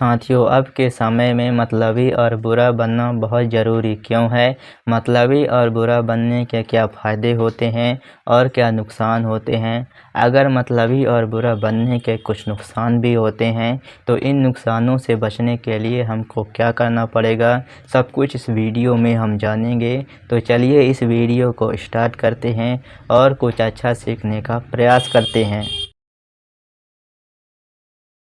साथियों, अब के समय में मतलबी और बुरा बनना बहुत ज़रूरी क्यों है? मतलबी और बुरा बनने के क्या फ़ायदे होते हैं और क्या नुकसान होते हैं? अगर मतलबी और बुरा बनने के कुछ नुकसान भी होते हैं, तो इन नुकसानों से बचने के लिए हमको क्या करना पड़ेगा? सब कुछ इस वीडियो में हम जानेंगे। तो चलिए इस वीडियो को स्टार्ट करते हैं और कुछ अच्छा सीखने का प्रयास करते हैं।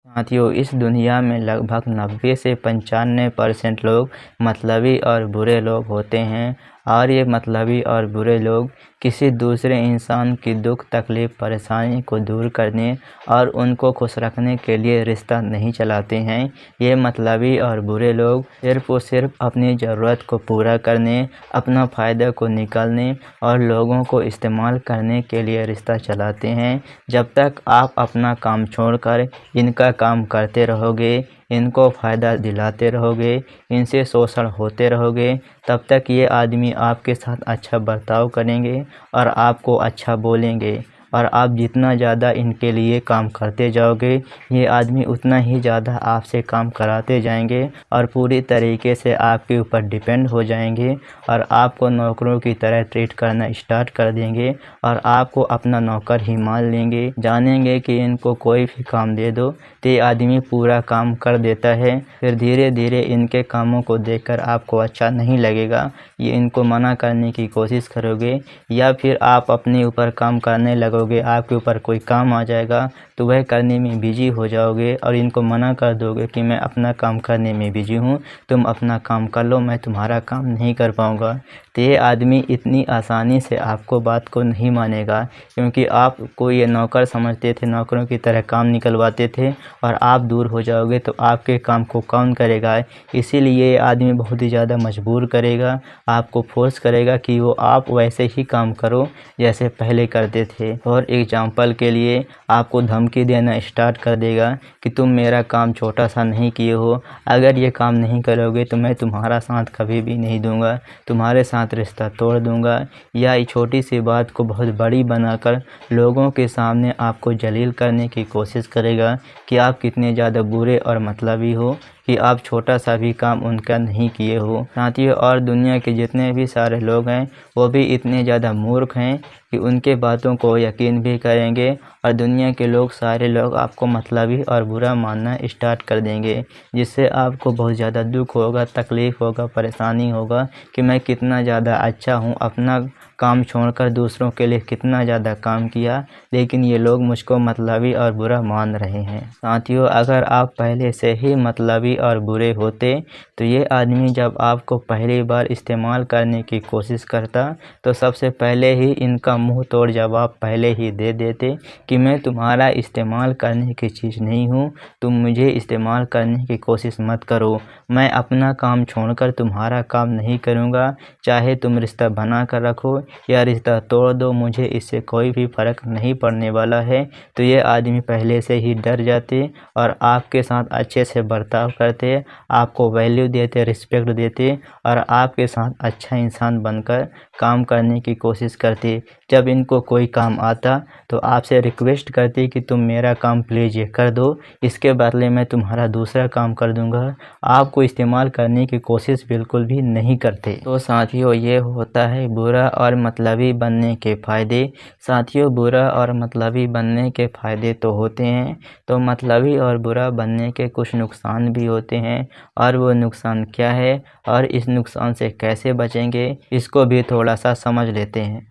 साथियों, इस दुनिया में लगभग 90 से 95% लोग मतलबी और बुरे लोग होते हैं और ये मतलबी और बुरे लोग किसी दूसरे इंसान की दुख तकलीफ़ परेशानी को दूर करने और उनको खुश रखने के लिए रिश्ता नहीं चलाते हैं। ये मतलबी और बुरे लोग सिर्फ़ और सिर्फ अपनी ज़रूरत को पूरा करने, अपना फ़ायदा को निकालने और लोगों को इस्तेमाल करने के लिए रिश्ता चलाते हैं। जब तक आप अपना काम छोड़कर इनका काम करते रहोगे, इनको फ़ायदा दिलाते रहोगे, इनसे शोषण होते रहोगे, तब तक ये आदमी आपके साथ अच्छा बर्ताव करेंगे और आपको अच्छा बोलेंगे। और आप जितना ज़्यादा इनके लिए काम करते जाओगे, ये आदमी उतना ही ज़्यादा आपसे काम कराते जाएंगे और पूरी तरीके से आपके ऊपर डिपेंड हो जाएंगे और आपको नौकरों की तरह ट्रीट करना स्टार्ट कर देंगे और आपको अपना नौकर ही मान लेंगे। जानेंगे कि इनको कोई भी काम दे दो तो ये आदमी पूरा काम कर देता है। फिर धीरे धीरे इनके कामों को देखकर आपको अच्छा नहीं लगेगा, ये इनको मना करने की कोशिश करोगे या फिर आप अपने ऊपर काम करने लगोगे। आपके ऊपर कोई काम आ जाएगा तो वह करने में बिजी हो जाओगे और इनको मना कर दोगे कि मैं अपना काम करने में बिजी हूँ, तुम अपना काम कर लो, मैं तुम्हारा काम नहीं कर पाऊँगा। तो ये आदमी इतनी आसानी से आपको बात को नहीं मानेगा, क्योंकि आपको ये नौकर समझते थे, नौकरों की तरह काम निकलवाते थे और आप दूर हो जाओगे तो आपके काम को कौन करेगा। इसीलिए ये आदमी बहुत ही ज़्यादा मजबूर करेगा, आपको फोर्स करेगा कि वो आप वैसे ही काम करो जैसे पहले करते थे। और एग्जाम्पल के लिए आपको धमकी देना स्टार्ट कर देगा कि तुम मेरा काम छोटा सा नहीं किए हो, अगर ये काम नहीं करोगे तो मैं तुम्हारा साथ कभी भी नहीं दूंगा, तुम्हारे साथ रिश्ता तोड़ दूंगा। या ये छोटी सी बात को बहुत बड़ी बनाकर लोगों के सामने आपको जलील करने की कोशिश करेगा कि आप कितने ज़्यादा बुरे और मतलबी हो कि आप छोटा सा भी काम उनका नहीं किए हो। साथियों, और दुनिया के जितने भी सारे लोग हैं वो भी इतने ज़्यादा मूर्ख हैं कि उनके बातों को यकीन भी करेंगे और दुनिया के लोग सारे लोग आपको मतलबी और बुरा मानना स्टार्ट कर देंगे, जिससे आपको बहुत ज़्यादा दुख होगा, तकलीफ़ होगा, परेशानी होगा कि मैं कितना ज़्यादा अच्छा हूँ, अपना काम छोड़कर दूसरों के लिए कितना ज़्यादा काम किया, लेकिन ये लोग मुझको मतलबी और बुरा मान रहे हैं। साथियों, अगर आप पहले से ही मतलबी और बुरे होते तो ये आदमी जब आपको पहली बार इस्तेमाल करने की कोशिश करता तो सबसे पहले ही इनका मुंह तोड़ जवाब पहले ही दे देते कि मैं तुम्हारा इस्तेमाल करने की चीज़ नहीं हूँ, तुम मुझे इस्तेमाल करने की कोशिश मत करो, मैं अपना काम छोड़कर तुम्हारा काम नहीं करूँगा, चाहे तुम रिश्ता बना कर रखो या रिश्ता तोड़ दो, मुझे इससे कोई भी फ़र्क नहीं पड़ने वाला है। तो ये आदमी पहले से ही डर जाते और आपके साथ अच्छे से बर्ताव करते, आपको वैल्यू देते, रिस्पेक्ट देते और आपके साथ अच्छा इंसान बनकर काम करने की कोशिश करते। जब इनको कोई काम आता तो आपसे रिक्वेस्ट करते कि तुम मेरा काम प्लीज़ ये कर दो, इसके बदले मैं तुम्हारा दूसरा काम कर दूंगा। आपको इस्तेमाल करने की कोशिश बिल्कुल भी नहीं करते। तो साथियों, ये होता है बुरा और मतलबी बनने के फ़ायदे। साथियों, बुरा और मतलबी बनने के फ़ायदे तो होते हैं, तो मतलबी और बुरा बनने के कुछ नुकसान भी होते हैं और वो नुकसान क्या है और इस नुकसान से कैसे बचेंगे, इसको भी थोड़ा सा समझ लेते हैं।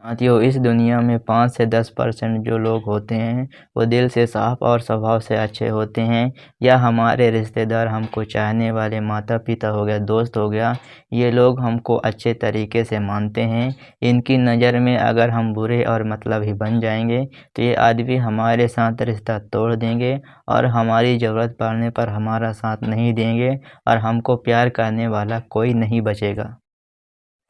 साथियों, इस दुनिया में 5 से 10% जो लोग होते हैं वो दिल से साफ़ और स्वभाव से अच्छे होते हैं, या हमारे रिश्तेदार, हमको चाहने वाले माता पिता हो गया, दोस्त हो गया, ये लोग हमको अच्छे तरीके से मानते हैं। इनकी नज़र में अगर हम बुरे और मतलबी बन जाएंगे तो ये आदमी हमारे साथ रिश्ता तोड़ देंगे और हमारी ज़रूरत पड़ने पर हमारा साथ नहीं देंगे और हमको प्यार करने वाला कोई नहीं बचेगा।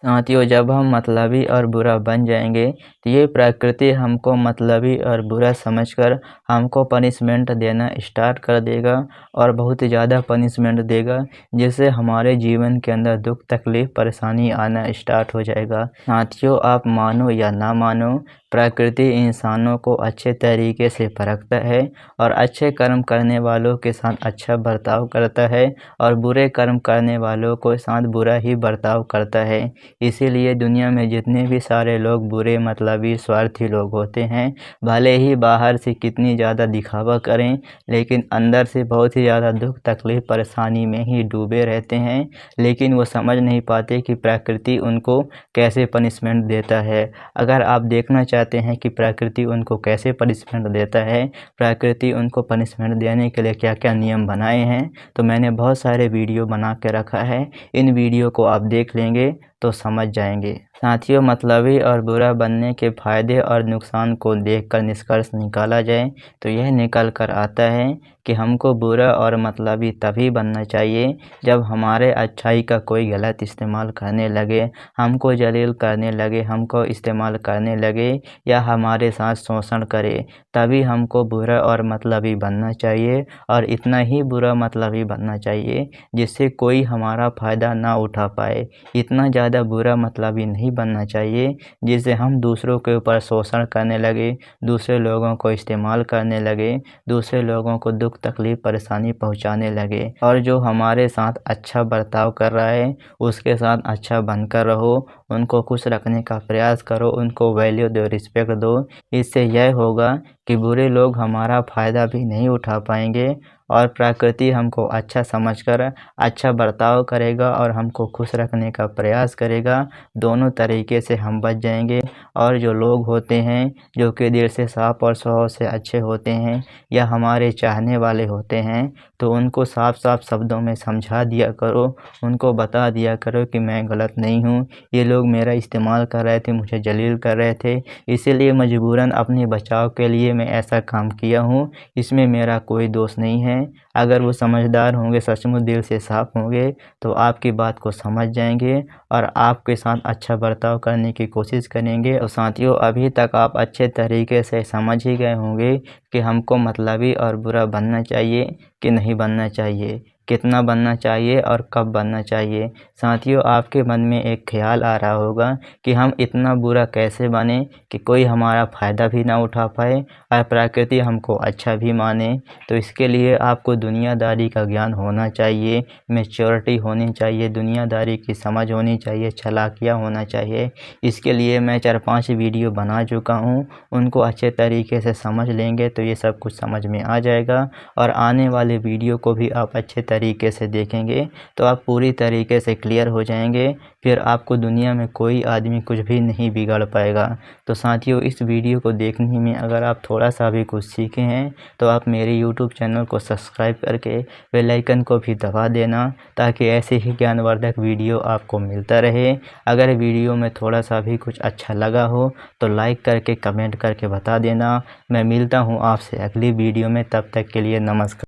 साथियों, जब हम मतलबी और बुरा बन जाएंगे तो ये प्रकृति हमको मतलबी और बुरा समझकर हमको पनिशमेंट देना स्टार्ट कर देगा और बहुत ज़्यादा पनिशमेंट देगा, जिससे हमारे जीवन के अंदर दुख तकलीफ़ परेशानी आना स्टार्ट हो जाएगा। साथियों, आप मानो या ना मानो, प्रकृति इंसानों को अच्छे तरीके से परखता है और अच्छे कर्म करने वालों के साथ अच्छा बर्ताव करता है और बुरे कर्म करने वालों के साथ बुरा ही बर्ताव करता है। इसीलिए दुनिया में जितने भी सारे लोग बुरे मतलबी स्वार्थी लोग होते हैं, भले ही बाहर से कितनी ज़्यादा दिखावा करें, लेकिन अंदर से बहुत ही ज़्यादा दुख तकलीफ़ परेशानी में ही डूबे रहते हैं। लेकिन वो समझ नहीं पाते कि प्रकृति उनको कैसे पनिशमेंट देता है। अगर आप देखना चाहते हैं कि प्रकृति उनको कैसे पनिशमेंट देता है, प्रकृति उनको पनिशमेंट देने के लिए क्या क्या नियम बनाए हैं, तो मैंने बहुत सारे वीडियो बना के रखा है। इन वीडियो को आप देख लेंगे तो समझ जाएंगे। साथियों, मतलबी और बुरा बनने के फ़ायदे और नुकसान को देखकर निष्कर्ष निकाला जाए तो यह निकल कर आता है कि हमको बुरा और मतलबी तभी बनना चाहिए जब हमारे अच्छाई का कोई गलत इस्तेमाल करने लगे, हमको जलील करने लगे, हमको इस्तेमाल करने लगे या हमारे साथ शोषण करे, तभी हमको बुरा और मतलबी बनना चाहिए। और इतना ही बुरा मतलबी बनना चाहिए जिससे कोई हमारा फ़ायदा ना उठा पाए। इतना ज़्यादा बुरा मतलबी नहीं बनना चाहिए जिससे हम दूसरों के ऊपर शोषण करने लगे, दूसरे लोगों को इस्तेमाल करने लगे, दूसरे लोगों को दुख तकलीफ़ परेशानी पहुंचाने लगे। और जो हमारे साथ अच्छा बर्ताव कर रहा है उसके साथ अच्छा बनकर रहो, उनको खुश रखने का प्रयास करो, उनको वैल्यू दो, रिस्पेक्ट दो। इससे यह होगा कि बुरे लोग हमारा फ़ायदा भी नहीं उठा पाएंगे और प्रकृति हमको अच्छा समझकर अच्छा बर्ताव करेगा और हमको खुश रखने का प्रयास करेगा। दोनों तरीके से हम बच जाएंगे। और जो लोग होते हैं जो कि दिल से साफ़ और स्वभाव से अच्छे होते हैं या हमारे चाहने वाले होते हैं, तो उनको साफ साफ शब्दों में समझा दिया करो, उनको बता दिया करो कि मैं गलत नहीं हूँ, ये लोग मेरा इस्तेमाल कर रहे थे, मुझे जलील कर रहे थे, इसीलिए मजबूरन अपने बचाव के लिए मैं ऐसा काम किया हूँ, इसमें मेरा कोई दोष नहीं है। अगर वो समझदार होंगे, सचमुच दिल से साफ़ होंगे, तो आपकी बात को समझ जाएंगे और आपके साथ अच्छा बर्ताव करने की कोशिश करेंगे। और साथियों, अभी तक आप अच्छे तरीके से समझ ही गए होंगे कि हमको मतलबी और बुरा बनना चाहिए कि नहीं बनना चाहिए, कितना बनना चाहिए और कब बनना चाहिए। साथियों, आपके मन में एक ख्याल आ रहा होगा कि हम इतना बुरा कैसे बने कि कोई हमारा फ़ायदा भी ना उठा पाए और प्रकृति हमको अच्छा भी माने। तो इसके लिए आपको दुनियादारी का ज्ञान होना चाहिए, मैच्योरिटी होनी चाहिए, दुनियादारी की समझ होनी चाहिए, चालाकियाँ होना चाहिए। इसके लिए मैं 4-5 वीडियो बना चुका हूँ, उनको अच्छे तरीके से समझ लेंगे तो ये सब कुछ समझ में आ जाएगा। और आने वाले वीडियो को भी आप अच्छे तरीके से देखेंगे तो आप पूरी तरीके से क्लियर हो जाएंगे, फिर आपको दुनिया में कोई आदमी कुछ भी नहीं बिगाड़ पाएगा। तो साथियों, इस वीडियो को देखने में अगर आप थोड़ा सा भी कुछ सीखे हैं तो आप मेरे यूट्यूब चैनल को सब्सक्राइब करके बेल आइकन को भी दबा देना, ताकि ऐसे ही ज्ञानवर्धक वीडियो आपको मिलता रहे। अगर वीडियो में थोड़ा सा भी कुछ अच्छा लगा हो तो लाइक करके कमेंट करके बता देना। मैं मिलता हूँ आपसे अगली वीडियो में, तब तक के लिए नमस्कार।